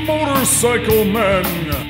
Motorcycle Men.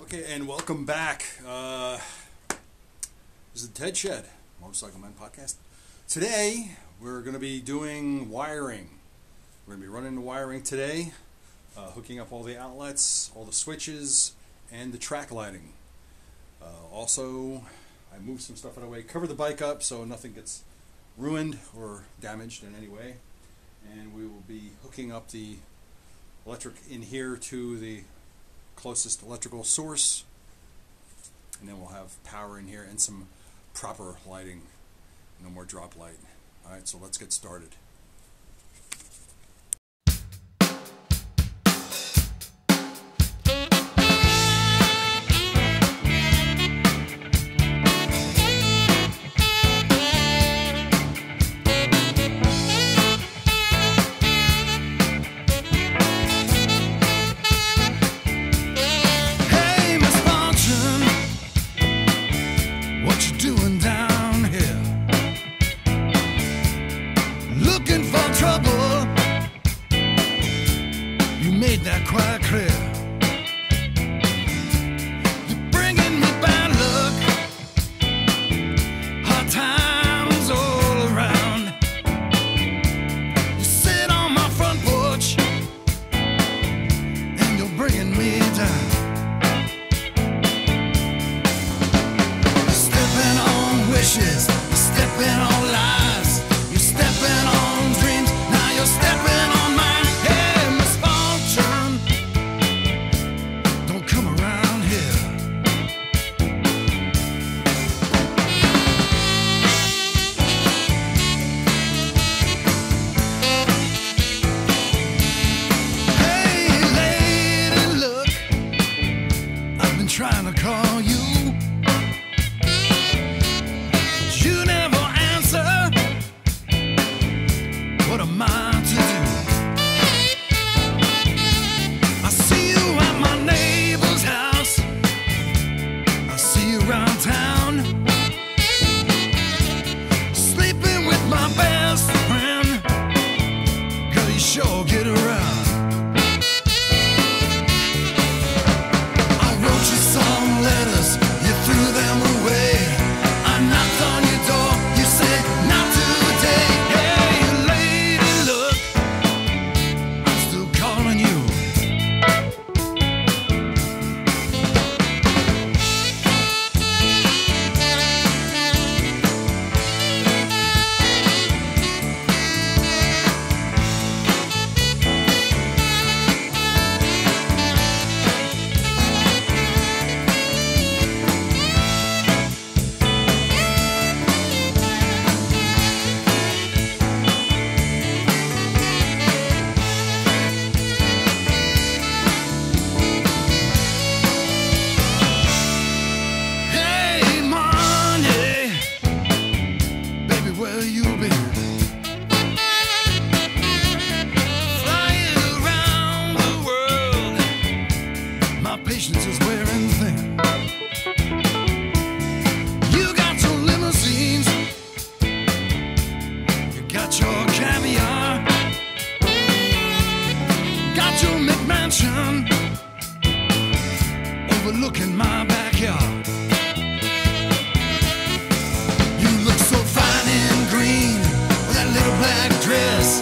Okay, and welcome back. This is the Ted Shed, Motorcycle Men podcast. Today, we're going to be doing wiring. We're going to be running the wiring today, hooking up all the outlets, all the switches, and the track lighting. Also, I moved some stuff out of the way, cover the bike up so nothing gets ruined or damaged in any way. And we will be hooking up the electric in here to the closest electrical source, and then we'll have power in here and some proper lighting, no more drop light. Alright, so let's get started. That quite clear. You're bringing me bad luck, hard times all around. You sit on my front porch and you're bringing me down. You're stepping on wishes, you're stepping on lies, you're stepping on dreams, now you're stepping on mine. Trying to call you, but you never answer. What am I to do? I see you at my neighbor's house, I see you around town, sleeping with my best friend. Girl, you sure get around. Some letters, you threw them away. I knocked on your door, you said not today. Hey, lady, look, I'm still calling you. Patience is wearing thin. You got your limousines, you got your caviar, got your McMansion overlooking my backyard. You look so fine and green with that little black dress.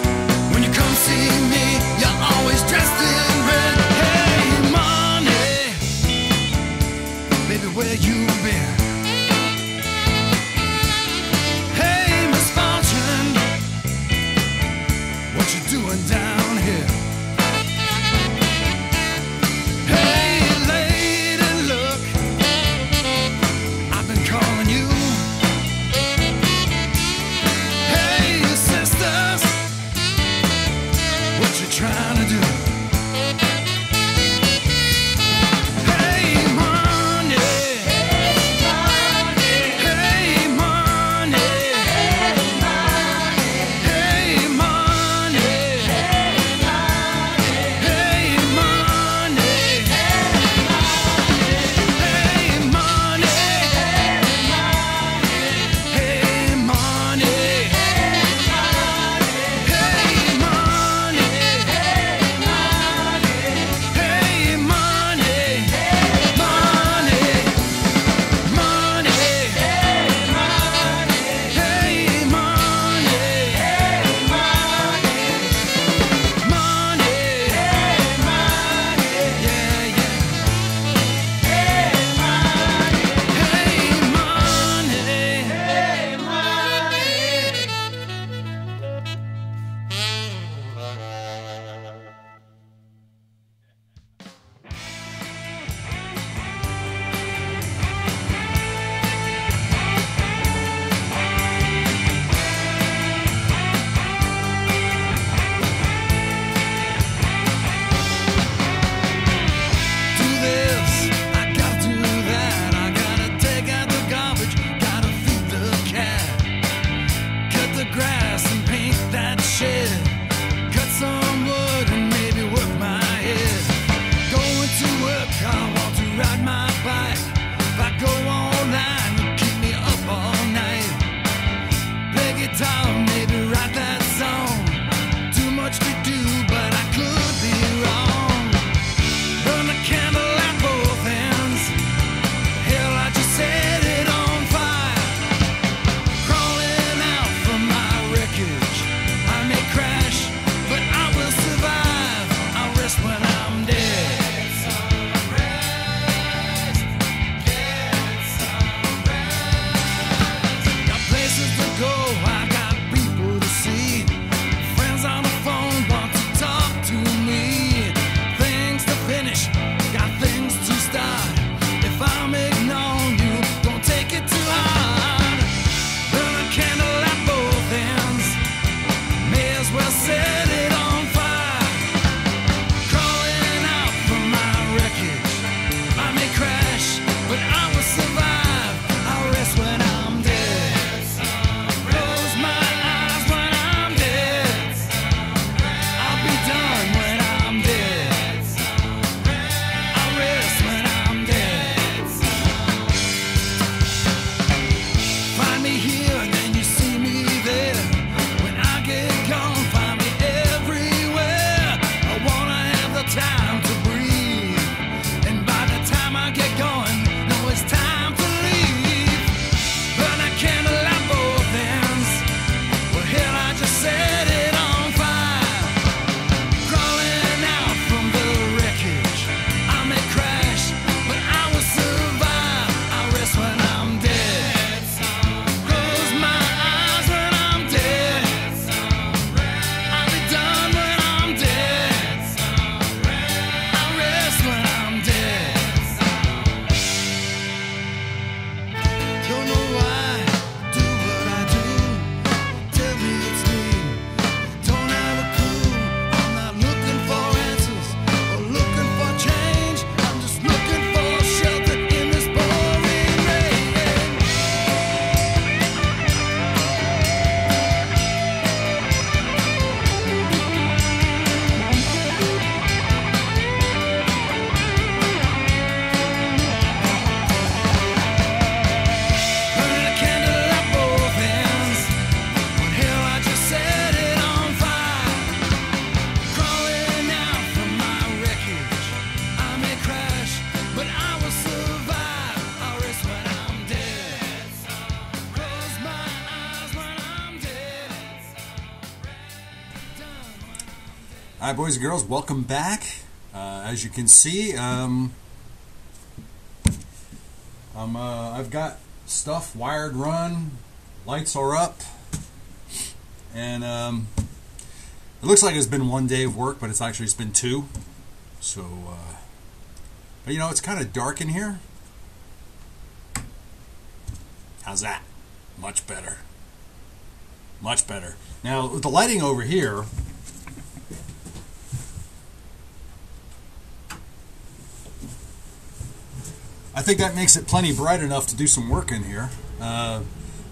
Hi, boys and girls. Welcome back. As you can see, I've got stuff wired, run, lights are up, and it looks like it's been one day of work, but it's been two. So, but you know, it's kind of dark in here. How's that? Much better. Much better. Now, with the lighting over here, I think that makes it plenty bright enough to do some work in here. The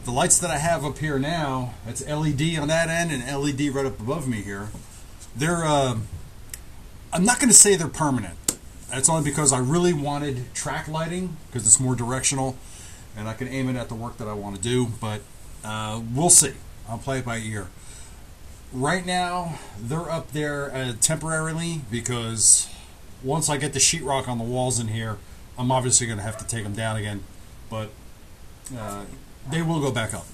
lights that I have up here now, it's LED on that end and LED right up above me here. They're, I'm not going to say they're permanent. That's only because I really wanted track lighting, because it's more directional, and I can aim it at the work that I want to do, but we'll see. I'll play it by ear. Right now, they're up there temporarily, because once I get the sheetrock on the walls in here, I'm obviously going to have to take them down again, but they will go back up.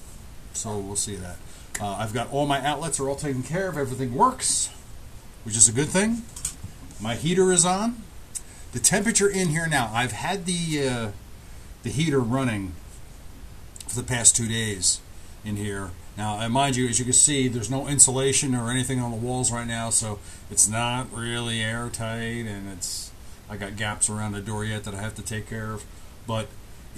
So we'll see that. I've got all my outlets are all taken care of. Everything works, which is a good thing. My heater is on. The temperature in here now, I've had the heater running for the past 2 days in here. Now, mind you, as you can see, there's no insulation or anything on the walls right now, so it's not really airtight, and I got gaps around the door yet that I have to take care of. But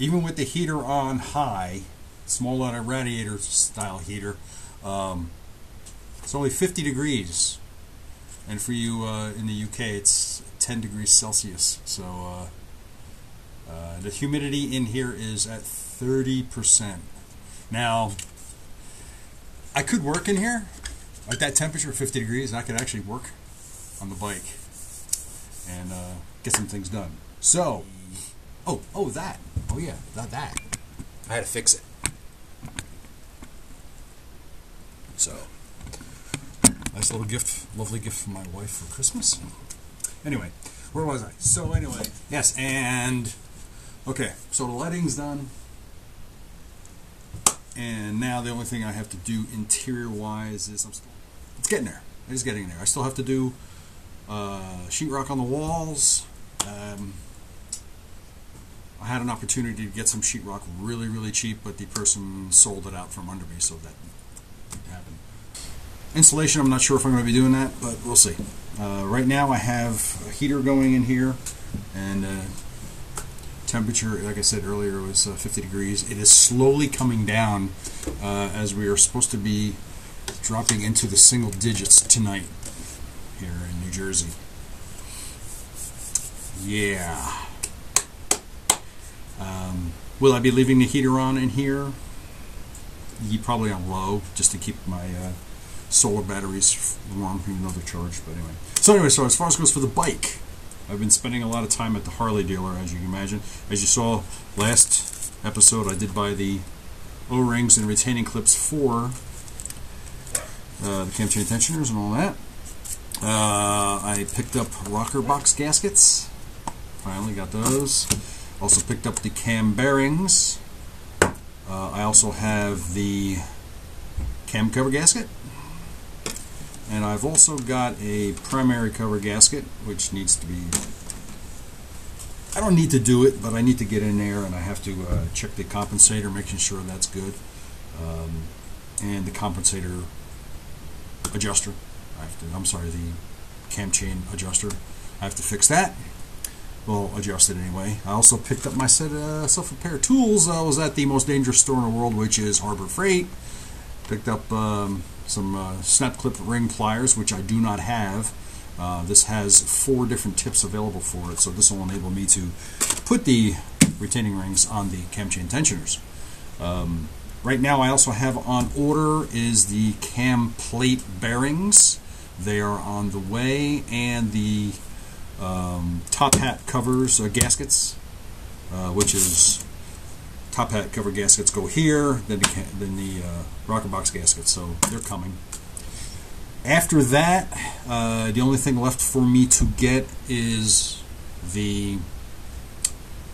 even with the heater on high, small letter radiator style heater, it's only 50 degrees. And for you in the UK, it's 10 degrees Celsius. So the humidity in here is at 30%. Now, I could work in here at that temperature, 50 degrees, and I could actually work on the bike and get some things done. So, that. Oh yeah, that. I had to fix it. So, nice little gift, lovely gift from my wife for Christmas. Anyway, where was I? So anyway, yes, and okay, so the lighting's done. And now the only thing I have to do interior-wise is it's getting there. It is getting there. I still have to do sheetrock on the walls. I had an opportunity to get some sheetrock really, really cheap, but the person sold it out from under me, so that didn't happen. Insulation, I'm not sure if I'm going to be doing that, but we'll see. Right now I have a heater going in here, and temperature, like I said earlier, was 50 degrees. It is slowly coming down as we are supposed to be dropping into the single digits tonight here in New Jersey. Yeah. Will I be leaving the heater on in here? Probably on low, just to keep my solar batteries warm, even though they're charged. But anyway. So as far as goes for the bike, I've been spending a lot of time at the Harley dealer, as you can imagine. As you saw last episode, I did buy the O-rings and retaining clips for the cam chain tensioners and all that. I picked up rocker box gaskets. Finally got those. Also picked up the cam bearings. I also have the cam cover gasket. And I've also got a primary cover gasket, which needs to be... I don't need to do it, but I need to get in there, and I have to check the compensator, making sure that's good. And the compensator adjuster. The cam chain adjuster. I have to fix that. Well, adjust it anyway. I also picked up myself a pair of tools. I was at the most dangerous store in the world, which is Harbor Freight. Picked up some snap clip ring pliers, which I do not have. This has 4 different tips available for it, so this will enable me to put the retaining rings on the cam chain tensioners. Right now I also have on order is the cam plate bearings. They are on the way, and the top hat covers, gaskets, which is top hat cover gaskets go here, then the rocker box gaskets, so they're coming. After that, the only thing left for me to get is the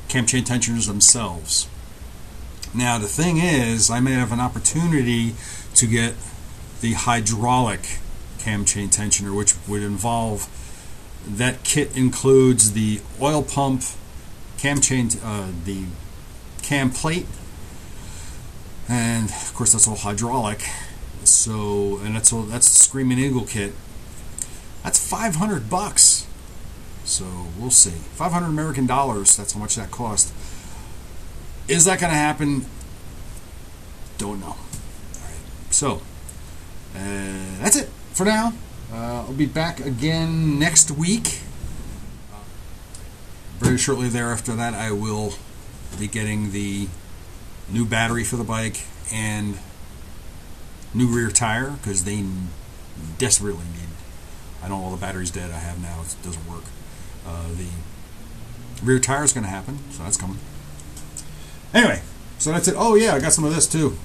cam chain tensioners themselves. Now the thing is, I may have an opportunity to get the hydraulic cam chain tensioner, which would involve, that kit includes the oil pump, cam chain, the cam plate, and of course that's all hydraulic. So, and that's the Screaming Eagle kit. That's $500. So we'll see. 500 American dollars. That's how much that cost. Is that going to happen? Don't know. All right. So that's it for now. I'll be back again next week. Very shortly thereafter that, I will be getting the new battery for the bike and new rear tire, because they desperately need. I know all the battery's dead I have now. It doesn't work. The rear tire is going to happen, so that's coming. Anyway, so that's it. Oh yeah, I got some of this too.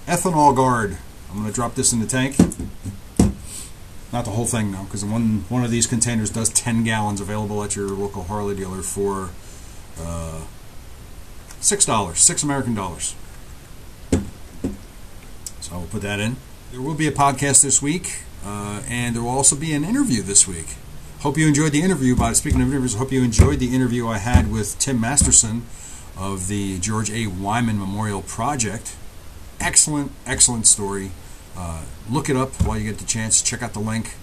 Ethanol guard. I'm going to drop this in the tank. Not the whole thing though, because one of these containers does 10 gallons, available at your local Harley dealer for $6, $6 American dollars. So I'll put that in. There will be a podcast this week, and there will also be an interview this week. Hope you enjoyed the interview. Speaking of interviews, I hope you enjoyed the interview I had with Tim Masterson of the George A. Wymann Memorial Project. Excellent, excellent story. Look it up while you get the chance. Check out the link.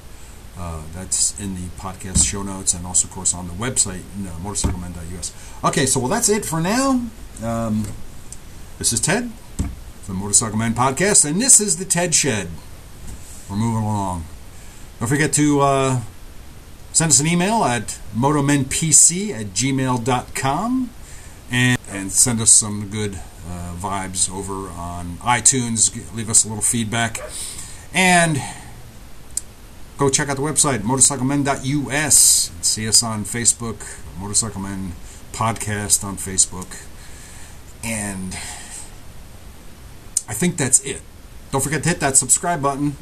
That's in the podcast show notes, and also, of course, on the website, motorcyclemen.us. Okay, so well, that's it for now. This is Ted from the Motorcycle Men Podcast, and this is the Ted Shed. We're moving along. Don't forget to send us an email at motomenpc@gmail.com, and send us some good vibes over on iTunes. Leave us a little feedback, and go check out the website, motorcyclemen.us. See us on Facebook, Motorcycle Men Podcast on Facebook. And I think that's it. Don't forget to hit that subscribe button.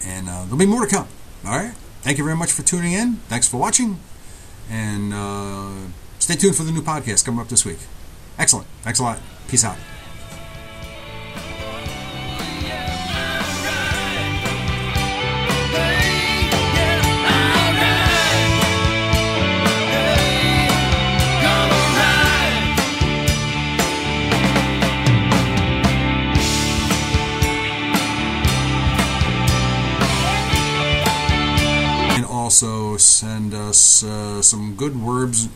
And there'll be more to come. All right? Thank you very much for tuning in. Thanks for watching. And stay tuned for the new podcast coming up this week. Excellent. Thanks a lot. Peace out. Also send us some good verbs